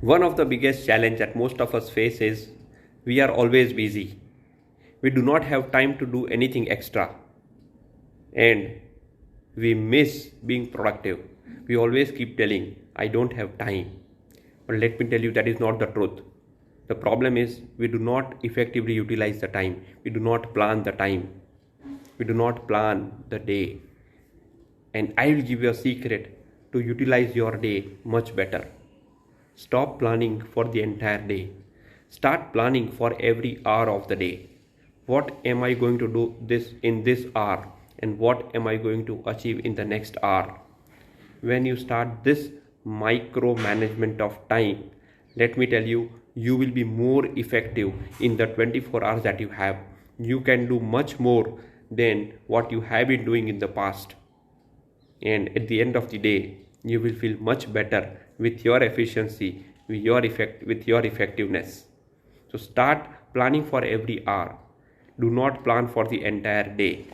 One of the biggest challenge that most of us face is we are always busy. We do not have time to do anything extra and we miss being productive. We always keep telling, I don't have time. But let me tell you, that is not the truth. The problem is we do not effectively utilize the time. We do not plan the time. We do not plan the day. And I will give you a secret to utilize your day much better. Stop planning for the entire day. Start planning for every hour of the day. What am I going to do this in this hour, and what am I going to achieve in the next hour? When you start this micro management of time, let me tell you, you will be more effective in the 24 hours that you have. You can do much more than what you have been doing in the past. And at the end of the day, you will feel much better with your efficiency, with your effectiveness. So start planning for every hour. Do not plan for the entire day.